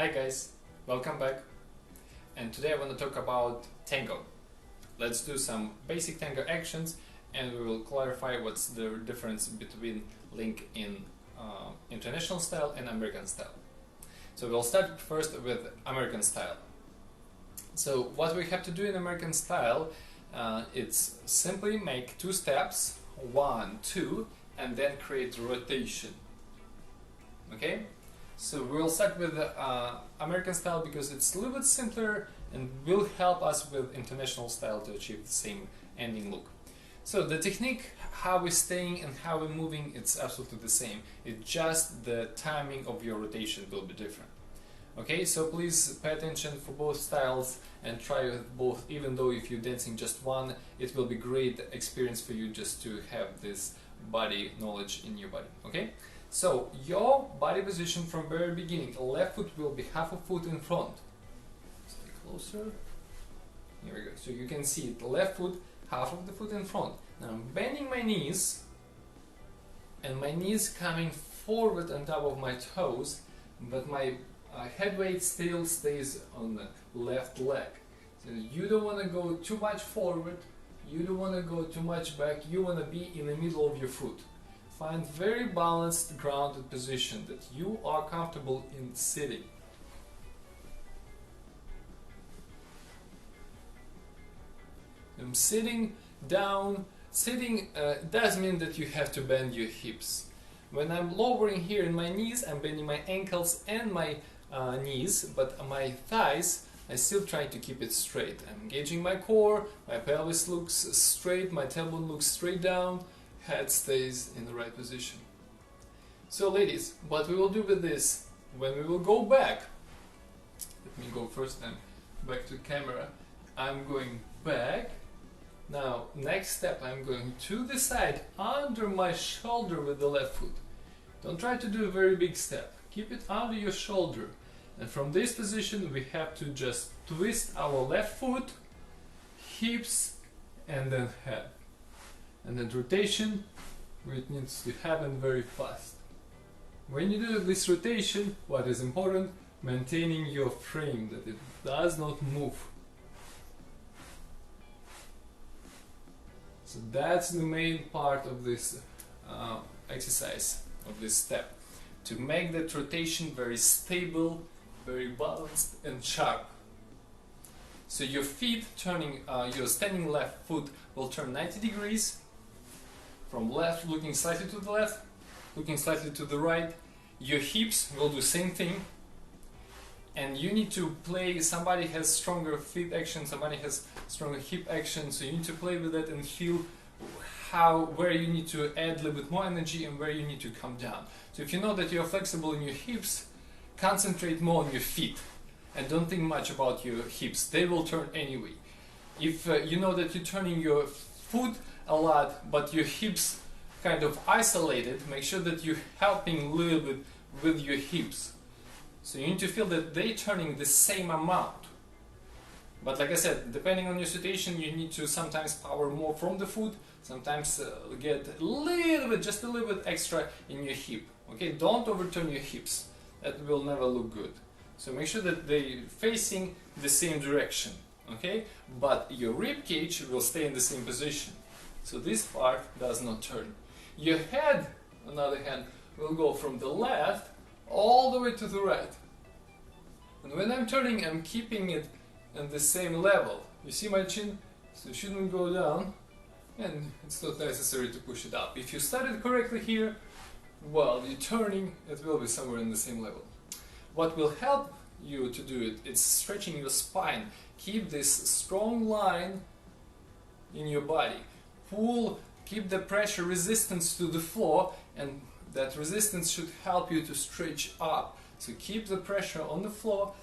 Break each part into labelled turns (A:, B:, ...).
A: Hi guys, welcome back, and today I want to talk about tango. Let's do some basic tango actions and we will clarify what's the difference between link in international style and American style. So we'll start first with American style. So what we have to do in American style, it's simply make two steps, 1, 2, and then create rotation. Okay? So we'll start with American style because it's a little bit simpler and will help us with international style to achieve the same ending look. So the technique, how we're staying and how we're moving, it's absolutely the same. It's just the timing of your rotation will be different. Okay, so please pay attention for both styles and try with both, even though if you're dancing just one, it will be great experience for you just to have this body knowledge in your body. Okay? So your body position from very beginning, left foot will be half a foot in front. Stay closer. Here we go. So you can see it, left foot, half of the foot in front. Now I'm bending my knees and my knees coming forward on top of my toes, but my head weight still stays on the left leg. So you don't want to go too much forward, you don't want to go too much back, you want to be in the middle of your foot. Find very balanced, grounded position that you are comfortable in sitting. I'm sitting down. Sitting does mean that you have to bend your hips. When I'm lowering here in my knees, I'm bending my ankles and my knees, but my thighs, I still try to keep it straight. I'm engaging my core, my pelvis looks straight, my tailbone looks straight down. Head stays in the right position. So ladies, what we will do with this, when we will go back, let me go first and back to camera, I'm going back. Now next step, I'm going to the side under my shoulder with the left foot. Don't try to do a very big step, keep it under your shoulder, and from this position we have to just twist our left foot, hips and then head. And then rotation, it needs to happen very fast. When you do this rotation, what is important? Maintaining your frame, that it does not move. So that's the main part of this exercise, of this step. To make that rotation very stable, very balanced and sharp. So your feet turning, your standing left foot will turn 90 degrees. From left, looking slightly to the left, looking slightly to the right. Your hips will do same thing. And you need to play, somebody has stronger feet action, somebody has stronger hip action, so you need to play with that and feel where you need to add a little bit more energy and where you need to come down. So if you know that you're flexible in your hips, concentrate more on your feet and don't think much about your hips, they will turn anyway. If you know that you're turning your foot a lot, but your hips kind of isolated, make sure that you're helping a little bit with your hips. So you need to feel that they're turning the same amount. But like I said, depending on your situation, you need to sometimes power more from the foot, sometimes get a little bit, just a little bit extra in your hip. Okay, don't overturn your hips. That will never look good. So make sure that they're facing the same direction. Okay, but your rib cage will stay in the same position. So this part does not turn. Your head, on the other hand, will go from the left all the way to the right. And when I'm turning, I'm keeping it at the same level. You see my chin? So it shouldn't go down, and it's not necessary to push it up. If you started correctly here, while you're turning, it will be somewhere in the same level. What will help you to do it, it's stretching your spine. Keep this strong line in your body. Pull, keep the pressure resistance to the floor, and that resistance should help you to stretch up. So keep the pressure on the floor,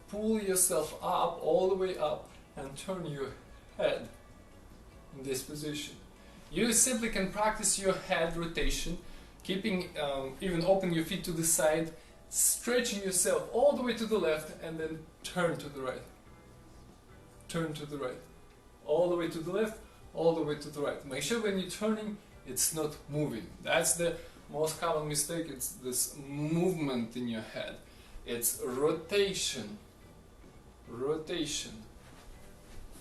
A: pull yourself up, all the way up, and turn your head in this position. You simply can practice your head rotation, keeping, even open your feet to the side, stretching yourself all the way to the left, and then turn to the right. Turn to the right. All the way to the left, all the way to the right. Make sure when you're turning, it's not moving. That's the most common mistake, it's this movement in your head. It's rotation. Rotation.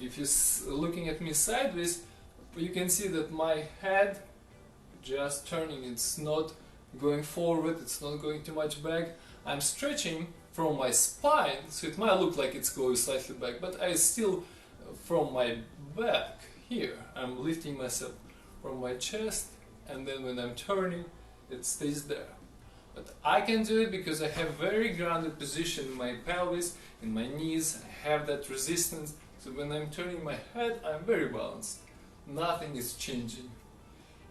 A: If you're looking at me sideways, you can see that my head just turning. It's not going forward, it's not going too much back. I'm stretching from my spine, so it might look like it's going slightly back, but I still, from my back here, I'm lifting myself from my chest, and then when I'm turning, it stays there. But I can do it because I have very grounded position in my pelvis, in my knees. I have that resistance, so when I'm turning my head, I'm very balanced. Nothing is changing.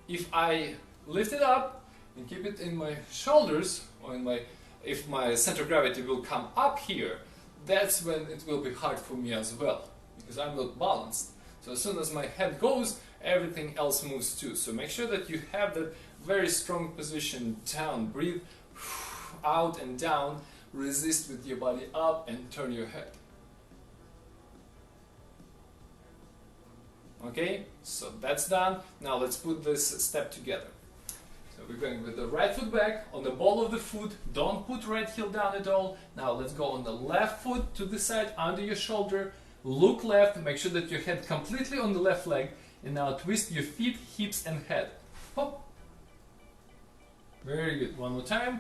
A: If I lift it up and keep it in my shoulders, or in my, if my center of gravity will come up here, that's when it will be hard for me as well, because I'm not balanced. So as soon as my head goes, everything else moves too. So make sure that you have that very strong position down. Breathe out and down, resist with your body up and turn your head. Okay, so that's done. Now let's put this step together. So we're going with the right foot back on the ball of the foot. Don't put right heel down at all. Now let's go on the left foot to the side under your shoulder. Look left, make sure that your head completely on the left leg. And now twist your feet, hips and head. Hop. Very good. One more time.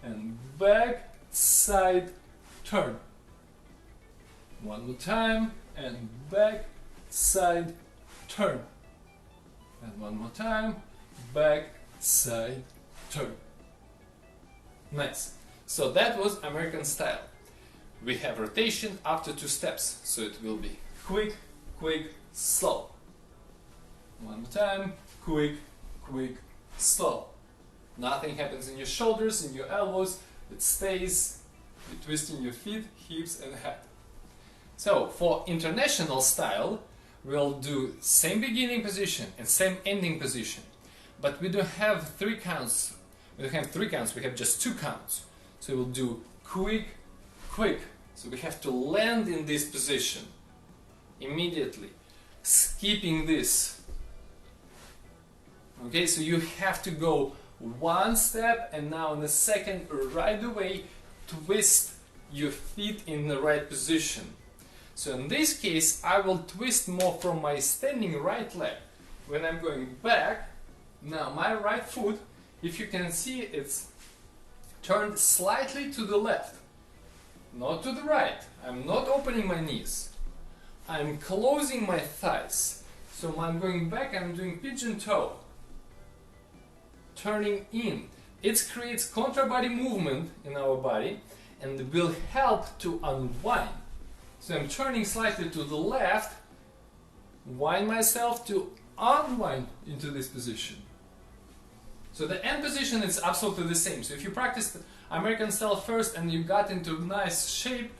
A: And back, side, turn. One more time. And back, side, turn. And one more time. Back, side, turn. Nice. So that was American style. We have rotation after 2 steps. So it will be quick, quick, slow. One more time. Quick, quick, slow. Nothing happens in your shoulders, in your elbows. It stays. You're twisting your feet, hips and head. So for international style, we'll do same beginning position and same ending position. But we don't have 3 counts. We don't have 3 counts, we have just 2 counts. So we'll do quick, quick. So we have to land in this position immediately, skipping this. Okay, so you have to go 1 step and now in the second right away twist your feet in the right position. So in this case I will twist more from my standing right leg. When I'm going back, now my right foot, if you can see, it's turned slightly to the left, not to the right. I'm not opening my knees. I'm closing my thighs. So when I'm going back, I'm doing pigeon toe. Turning in. It creates contra-body movement in our body and will help to unwind. So I'm turning slightly to the left, wind myself to unwind into this position. So the end position is absolutely the same. So if you practice American style first and you got into nice shape,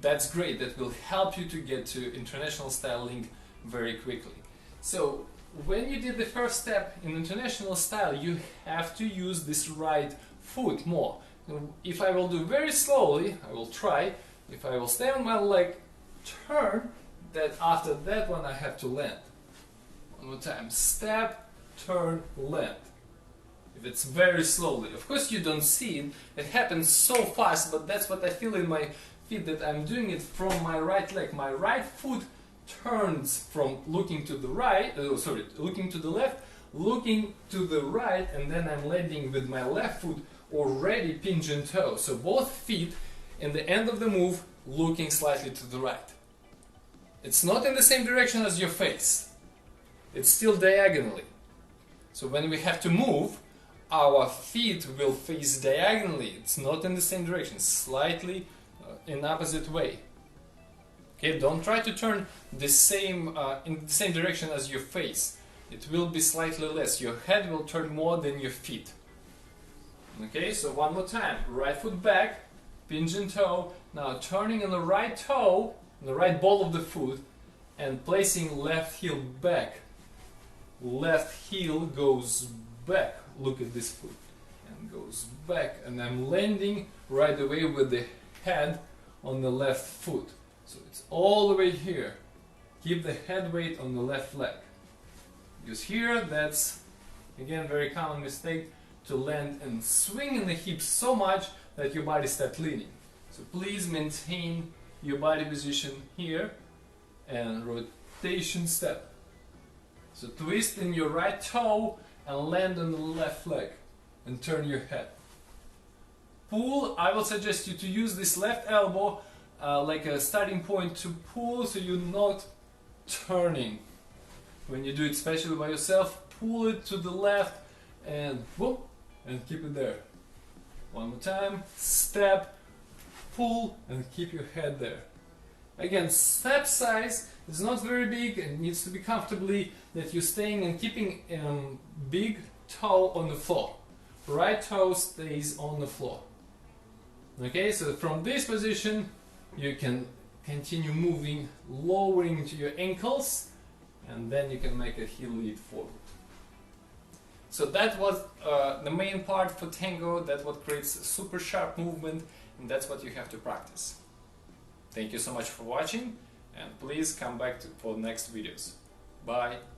A: that's great. That will help you to get to international styling very quickly. So when you did the first step in international style, you have to use this right foot more. If I will do very slowly, I will try. If I will stay on my leg, turn, that after that one I have to land. One more time. Step, turn, land. If it's very slowly. Of course you don't see it. It happens so fast, but that's what I feel in my feet, that I'm doing it from my right leg. My right foot turns from looking to the right, looking to the left, looking to the right, and then I'm landing with my left foot already pigeon toe. So both feet in the end of the move looking slightly to the right. It's not in the same direction as your face. It's still diagonally. So when we have to move, our feet will face diagonally. It's not in the same direction, slightly in opposite way. Okay, don't try to turn the same in the same direction as your face. It will be slightly less. Your head will turn more than your feet. Okay, so one more time. Right foot back, pigeon toe. Now turning on the right toe, the right ball of the foot, and placing left heel back. Left heel goes back. Look at this foot. And goes back. And I'm landing right away with the head on the left foot. So it's all the way here. Keep the head weight on the left leg. Because here, that's again very common mistake, to land and swing in the hips so much that your body starts leaning. So please maintain your body position here and rotation step. So twist in your right toe and land on the left leg and turn your head. Pull, I will suggest you to use this left elbow like a starting point to pull, so you're not turning. When you do it especially by yourself, pull it to the left and whoop, and keep it there. One more time, step, pull, and keep your head there. Again, step size is not very big and needs to be comfortably that you're staying and keeping big toe on the floor. Right toe stays on the floor. Okay, so from this position you can continue moving, lowering to your ankles, and then you can make a heel lead forward. So that was the main part for tango. That's what creates super sharp movement, and that's what you have to practice. Thank you so much for watching, and please come back for next videos. Bye!